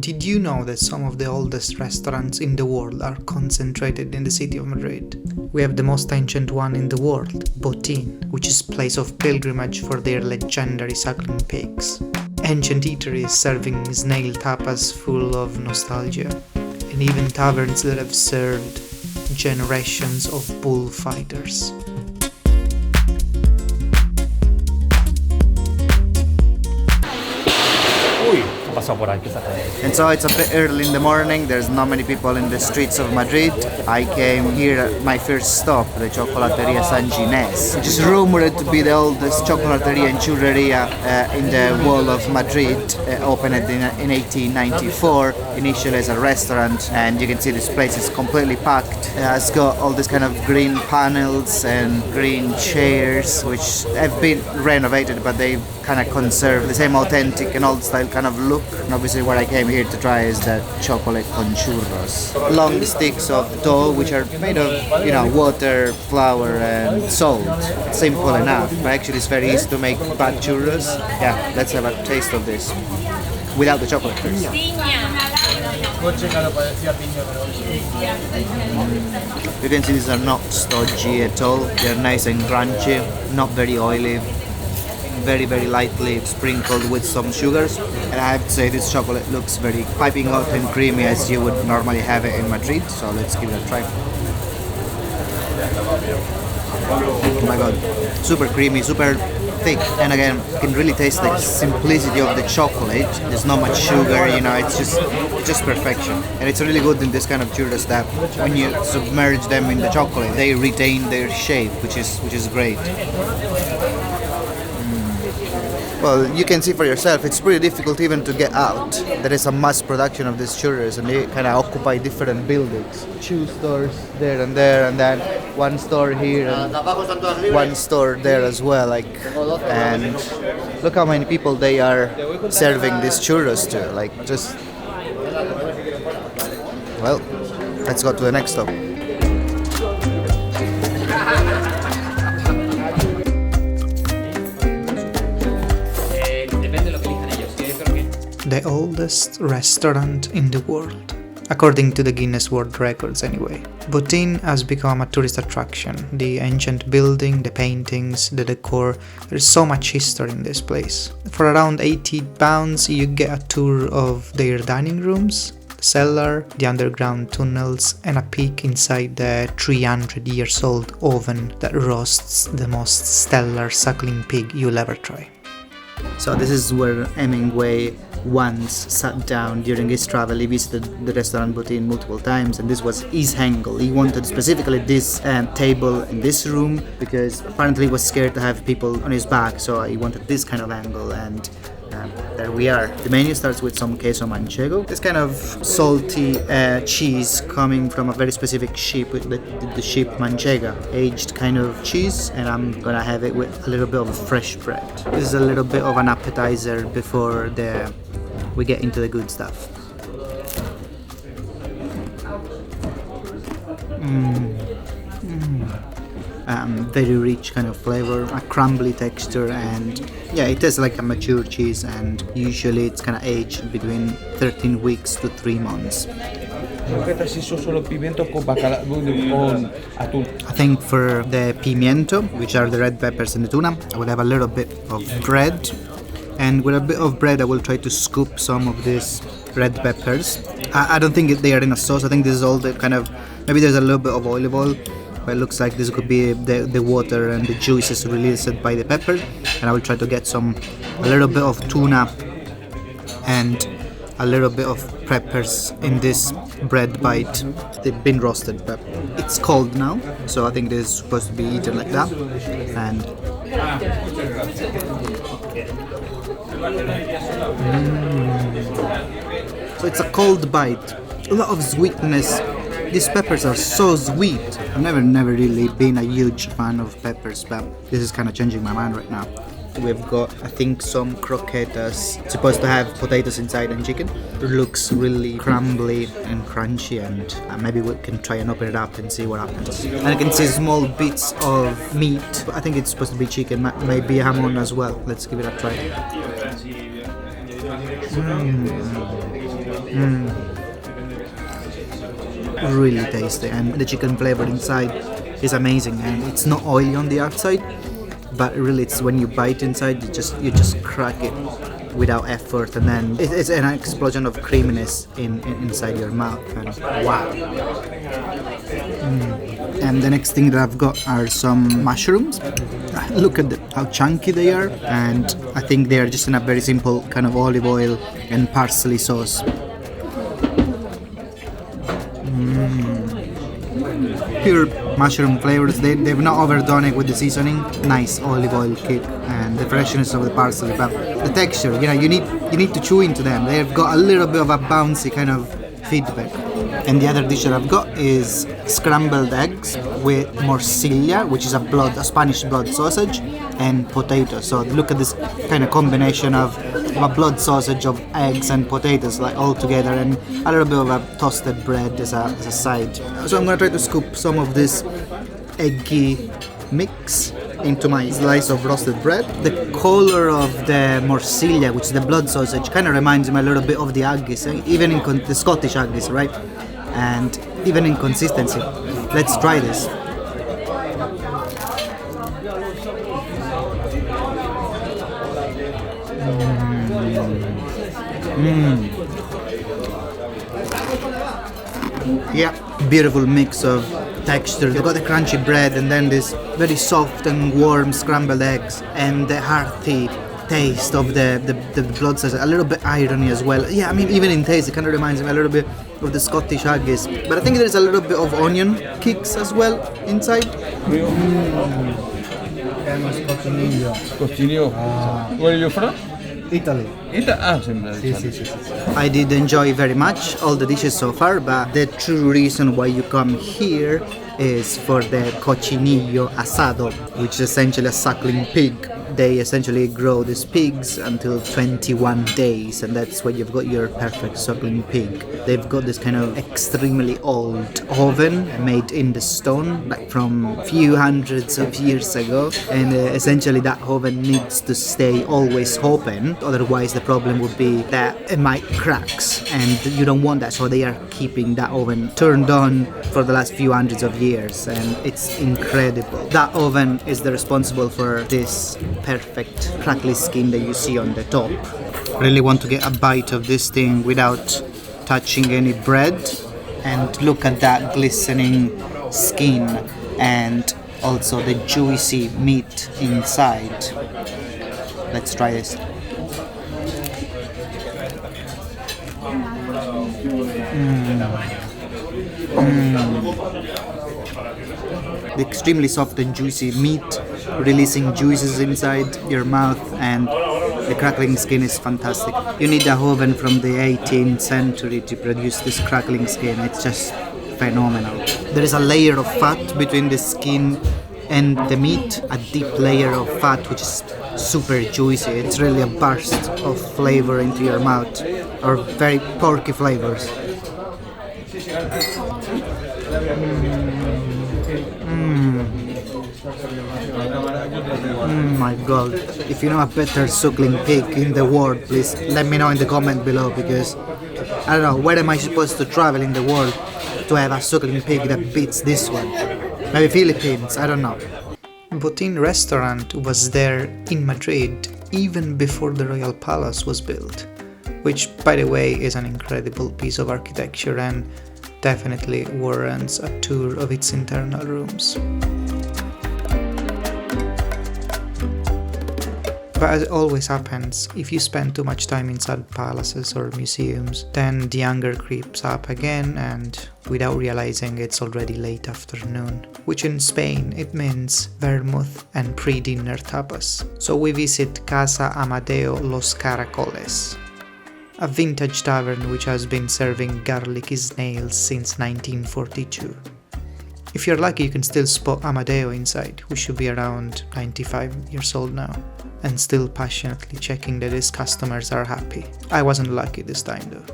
Did you know that some of the oldest restaurants in the world are concentrated in the city of Madrid? We have the most ancient one in the world, Botin, which is a place of pilgrimage for their legendary suckling pigs. Ancient eateries serving snail tapas full of nostalgia, and even taverns that have served generations of bullfighters. And so it's a bit early in the morning, there's not many people in the streets of Madrid. I came here at my first stop, the Chocolateria San Gines, which is rumored to be the oldest chocolateria and churreria in the whole of Madrid. Opened in 1894, initially as a restaurant, and you can see this place is completely packed. It's got all these kind of green panels and green chairs, which have been renovated, but they kind of conserve the same authentic and old style kind of look. And obviously what I came here to try is the chocolate con churros. Long sticks of dough which are made of, water, flour and salt. Simple enough, but actually it's very easy to make bad churros. Yeah, let's have a taste of this. Without the chocolate first. You can see these are not stodgy at all. They're nice and crunchy, not very oily. Very, very lightly sprinkled with some sugars, and I have to say this chocolate looks very piping hot and creamy as you would normally have it in Madrid, so let's give it a try. Oh my god, super creamy, super thick, and again you can really taste the simplicity of the chocolate. There's not much sugar, it's just perfection, and it's really good in this kind of churros that when you submerge them in the chocolate they retain their shape, which is great. Well, you can see for yourself, it's pretty difficult even to get out. There is a mass production of these churros and they kind of occupy different buildings. 2 stores there, and then one store here and one store there as well. And look how many people they are serving these churros to. Well, let's go to the next stop. The oldest restaurant in the world, according to the Guinness World Records anyway. Botin has become a tourist attraction. The ancient building, the paintings, the decor, there's so much history in this place. For around £80 you get a tour of their dining rooms, the cellar, the underground tunnels, and a peek inside the 300 years old oven that roasts the most stellar suckling pig you'll ever try. So this is where Hemingway once sat down during his travel. He visited the restaurant Botin multiple times, and this was his angle. He wanted specifically this table in this room because apparently he was scared to have people on his back, so he wanted this kind of angle, and there we are. The menu starts with some queso manchego. This kind of salty cheese coming from a very specific sheep, with the sheep manchega, aged kind of cheese, and I'm gonna have it with a little bit of fresh bread. This is a little bit of an appetizer before we get into the good stuff. Very rich kind of flavor, a crumbly texture, and yeah, it tastes like a mature cheese, and usually it's kind of aged between 13 weeks to 3 months. I think for the pimiento, which are the red peppers and the tuna, I would have a little bit of bread, and with a bit of bread I will try to scoop some of these red peppers. I don't think they are in a sauce. I think this is all the kind of, maybe there's a little bit of olive oil, but it looks like this could be the water and the juices released by the pepper. And I will try to get a little bit of tuna and a little bit of peppers in this bread bite. They've been roasted, but it's cold now, so I think this is supposed to be eaten like that. And so it's a cold bite, a lot of sweetness. These peppers are so sweet. I've never really been a huge fan of peppers, but this is kind of changing my mind right now. We've got, I think, some croquetas. It's supposed to have potatoes inside and chicken. It looks really crumbly and crunchy, and maybe we can try and open it up and see what happens. And I can see small bits of meat. I think it's supposed to be chicken, maybe jamon as well. Let's give it a try. Really tasty, and the chicken flavor inside is amazing, and it's not oily on the outside, but really it's when you bite inside you just crack it without effort, and then it's an explosion of creaminess inside your mouth, and wow. And the next thing that I've got are some mushrooms. Look at how chunky they are, and I think they are just in a very simple kind of olive oil and parsley sauce. Pure mushroom flavors. They've not overdone it with the seasoning. Nice olive oil kick and the freshness of the parsley, but the texture, you need to chew into them. They've got a little bit of a bouncy kind of feedback. And the other dish that I've got is scrambled eggs with morcilla, which is a Spanish blood sausage, and potatoes. So look at this kind of combination of a blood sausage of eggs and potatoes, like all together, and a little bit of a toasted bread as a side. So I'm gonna try to scoop some of this eggy mix into my slice of roasted bread. The color of the morcilla, which is the blood sausage, kind of reminds me a little bit of the haggis, even in the Scottish haggis, right? And even in consistency. Let's try this. Yeah, beautiful mix of texture. They've got the crunchy bread and then this very soft and warm scrambled eggs and the hearty taste of the blood sausage. A little bit irony as well. Yeah, I mean, even in taste, it kind of reminds me a little bit of the Scottish haggis. But I think there's a little bit of onion kicks as well inside. Cochinillo. Where are you from? Italy. I did enjoy very much all the dishes so far, but the true reason why you come here is for the cochinillo asado, which is essentially a suckling pig. They essentially grow these pigs until 21 days, and that's when you've got your perfect suckling pig. They've got this kind of extremely old oven made in the stone, like from few hundreds of years ago, and essentially that oven needs to stay always open, otherwise the problem would be that it might cracks, and you don't want that, so they are keeping that oven turned on for the last few hundreds of years, and it's incredible. That oven is the responsible for this perfect crackly skin that you see on the top. Really want to get a bite of this thing without touching any bread, and look at that glistening skin and also the juicy meat inside. Let's try this. The extremely soft and juicy meat, releasing juices inside your mouth, and the crackling skin is fantastic. You need a oven from the 18th century to produce this crackling skin. It's just phenomenal. There is a layer of fat between the skin and the meat, a deep layer of fat which is super juicy. It's really a burst of flavor into your mouth, or very porky flavors. My god, if you know a better suckling pig in the world, please let me know in the comment below, because I don't know, where am I supposed to travel in the world to have a suckling pig that beats this one? Maybe Philippines, I don't know. Botin Restaurant was there in Madrid even before the Royal Palace was built, which, by the way, is an incredible piece of architecture and definitely warrants a tour of its internal rooms. But as always happens, if you spend too much time inside palaces or museums, then the hunger creeps up again, and without realizing it's already late afternoon, which in Spain it means vermouth and pre-dinner tapas. So we visit Casa Amadeo Los Caracoles, a vintage tavern which has been serving garlicky snails since 1942. If you're lucky, you can still spot Amadeo inside, who should be around 95 years old now, and still passionately checking that his customers are happy. I wasn't lucky this time though.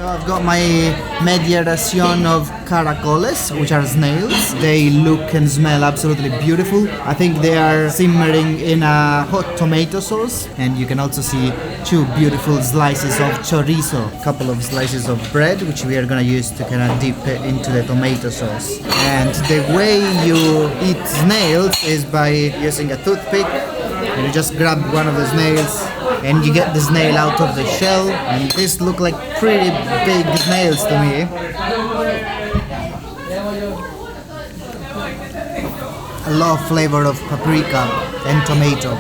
So I've got my media ration of Caracoles, which are snails. They look and smell absolutely beautiful. I think they are simmering in a hot tomato sauce. And you can also see 2 beautiful slices of chorizo. A couple of slices of bread, which we are gonna use to kind of dip it into the tomato sauce. And the way you eat snails is by using a toothpick. And you just grab one of the snails and you get the snail out of the shell, and these look like pretty big snails to me. A lot of flavor of paprika and tomato.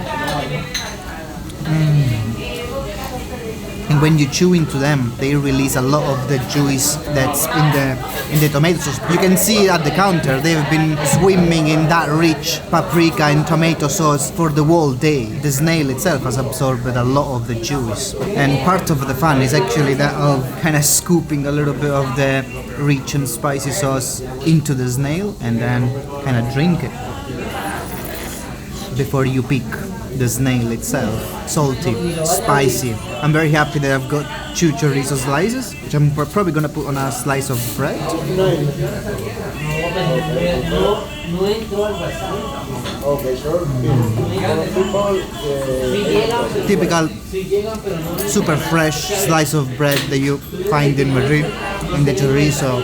And when you chew into them, they release a lot of the juice that's in the tomato sauce. You can see at the counter they've been swimming in that rich paprika and tomato sauce for the whole day. The snail itself has absorbed a lot of the juice. And part of the fun is actually that of kind of scooping a little bit of the rich and spicy sauce into the snail and then kind of drink it before you pick the snail itself. Salty, spicy. I'm very happy that I've got 2 chorizo slices, which I'm probably gonna put on a slice of bread. Typical, super fresh slice of bread that you find in Madrid. And the chorizo,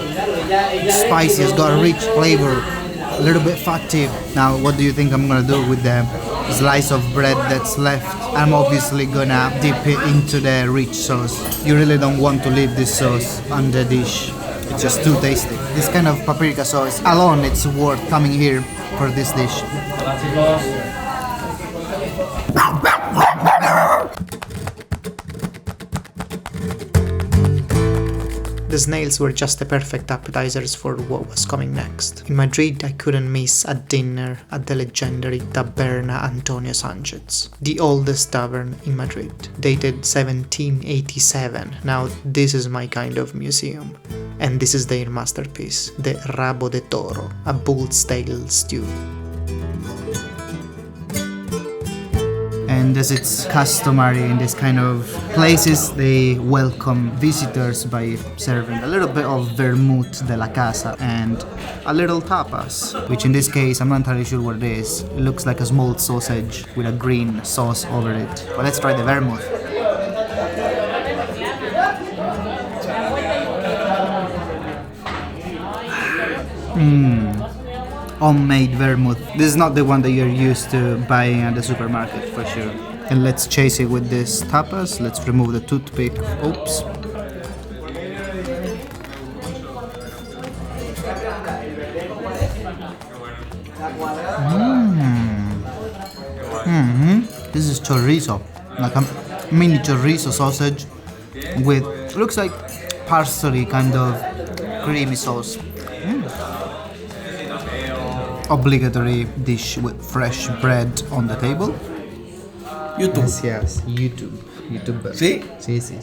spicy, has got a rich flavor, a little bit fatty. Now, what do you think I'm gonna do with the slice of bread that's left? I'm obviously gonna dip it into the rich sauce. You really don't want to leave this sauce on the dish. It's just too tasty. This kind of paprika sauce alone, it's worth coming here for this dish. The snails were just the perfect appetizers for what was coming next. In Madrid, I couldn't miss a dinner at the legendary Taberna Antonio Sanchez, the oldest tavern in Madrid, dated 1787. Now, this is my kind of museum. And this is their masterpiece, the rabo de toro, a bull's tail stew. And as it's customary in this kind of places, they welcome visitors by serving a little bit of vermouth de la casa and a little tapas, which in this case, I'm not entirely sure what it is. It looks like a small sausage with a green sauce over it. But let's try the vermouth. Homemade vermouth. This is not the one that you're used to buying at the supermarket for sure. And let's chase it with this tapas. Let's remove the toothpick. Oops. This is chorizo, like a mini chorizo sausage with, looks like parsley kind of creamy sauce. Obligatory dish with fresh bread on the table. YouTube. Yes, YouTube. ¿Sí? Sí.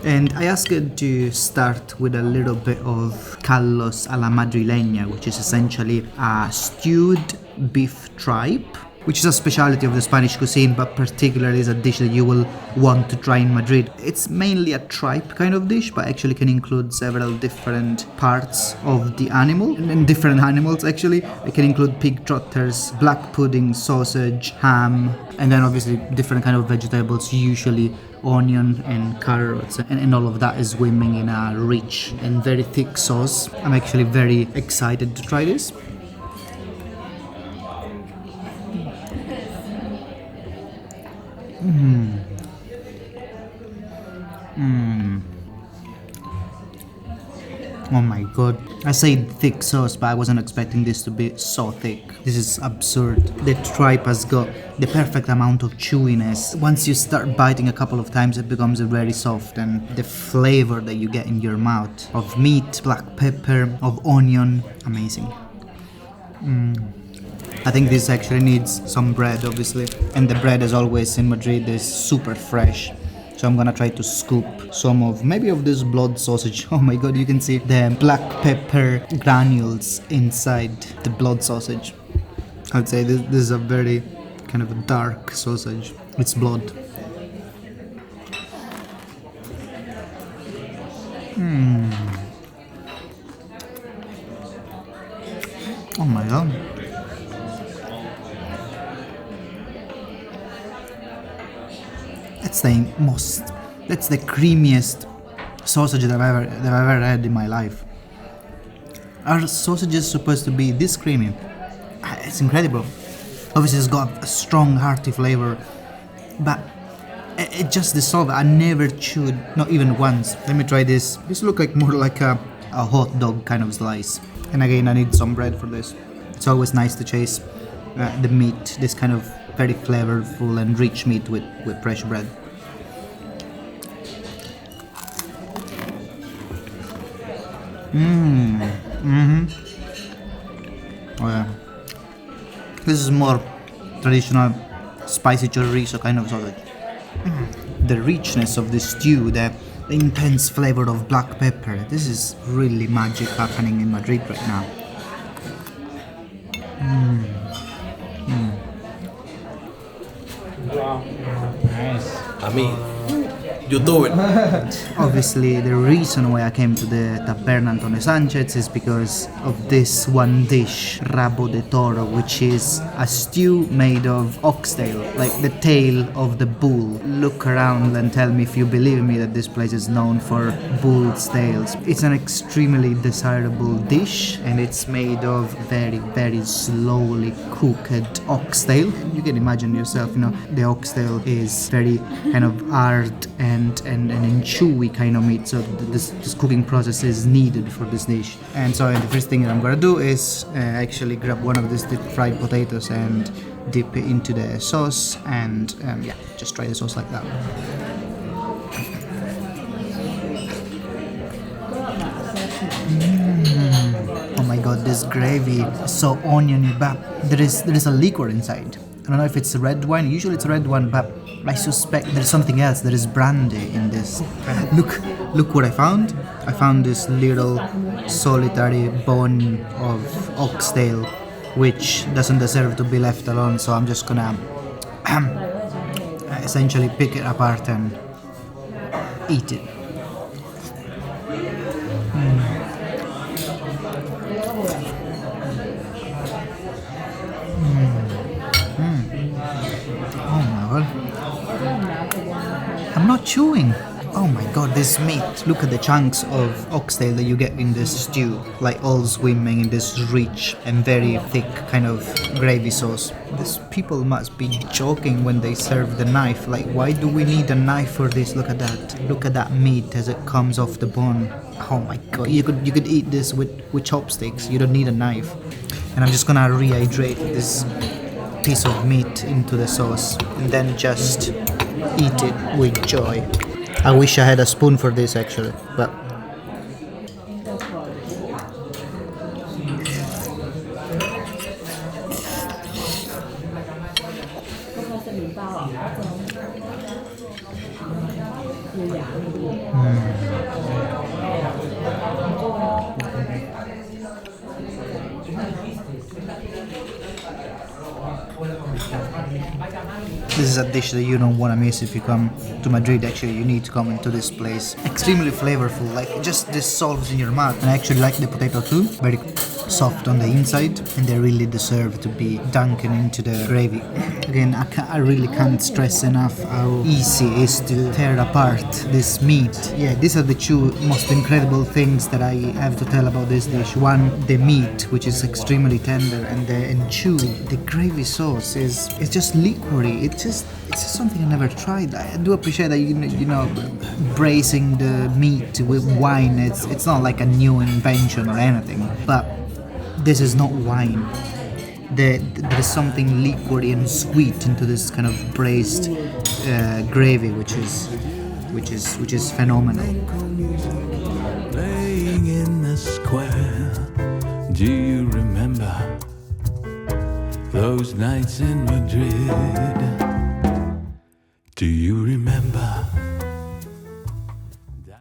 And I asked it to start with a little bit of callos a la madrileña, which is essentially a stewed beef tripe, which is a specialty of the Spanish cuisine, but particularly is a dish that you will want to try in Madrid. It's mainly a tripe kind of dish, but actually can include several different parts of the animal, and different animals actually. It can include pig trotters, black pudding, sausage, ham, and then obviously different kind of vegetables, usually onion and carrots, and all of that is swimming in a rich and very thick sauce. I'm actually very excited to try this. Oh my god. I say thick sauce, but I wasn't expecting this to be so thick. This is absurd. The tripe has got the perfect amount of chewiness. Once you start biting a couple of times, it becomes very soft, and the flavor that you get in your mouth of meat, black pepper, of onion, amazing. I think this actually needs some bread, obviously. And the bread, as always in Madrid, is super fresh. So I'm gonna try to scoop some of, maybe of this blood sausage. Oh my god, you can see the black pepper granules inside the blood sausage. I'd say this is a very kind of a dark sausage. It's blood. Oh my god. That's the creamiest sausage that I've ever had in my life. Are sausages supposed to be this creamy? It's incredible. Obviously it's got a strong hearty flavor, but it just dissolved. I never chewed, not even once. Let me try this. This looks like more like a hot dog kind of slice. And again, I need some bread for this. It's always nice to chase the meat, this kind of very flavorful and rich meat with fresh bread. Oh yeah. This is more traditional spicy chorizo kind of sausage. The richness of the stew, the intense flavor of black pepper. This is really magic happening in Madrid right now. A mí, youtuber. Obviously, the reason why I came to the Taberna Antonio Sanchez is because of this one dish, rabo de toro, which is a stew made of oxtail, like the tail of the bull. Look around and tell me if you believe me that this place is known for bull's tails. It's an extremely desirable dish, and it's made of very, very slowly cooked oxtail. You can imagine yourself, the oxtail is very kind of hard and chewy kind of meat, so this cooking process is needed for this dish. And so the first thing that I'm gonna do is actually grab one of these deep fried potatoes and dip it into the sauce, and just try the sauce like that. Oh my god, this gravy is so oniony, but there is a liquor inside. I don't know if it's red wine. Usually it's red wine, but I suspect there's something else. There is brandy in this. Look what I found. I found this little solitary bone of oxtail, which doesn't deserve to be left alone. So I'm just gonna essentially pick it apart and eat it. I'm not chewing. Oh my god, this meat. Look at the chunks of oxtail that you get in this stew, like all swimming in this rich and very thick kind of gravy sauce. These people must be joking when they serve the knife. Like, why do we need a knife for this? Look at that. Look at that meat as it comes off the bone. Oh my god, you could eat this with chopsticks. You don't need a knife. And I'm just gonna rehydrate this piece of meat into the sauce and then just eat it with joy. I wish I had a spoon for this actually, but this is a dish that you don't want to miss if you come to Madrid. Actually, you need to come into this place. Extremely flavorful, like it just dissolves in your mouth. And I actually like the potato too. Very soft on the inside, and they really deserve to be dunked into the gravy. Again, I really can't stress enough how easy it is to tear apart this meat. Yeah, these are the two most incredible things that I have to tell about this dish. One, the meat, which is extremely tender, and chewy. The gravy sauce is just liquidy. It's just something I never tried. I do appreciate that braising the meat with wine. It's not like a new invention or anything, but this is not wine. There is something liquidy and sweet into this kind of braised gravy, which is phenomenal. Playing in the square, do you remember those nights in Madrid? Do you remember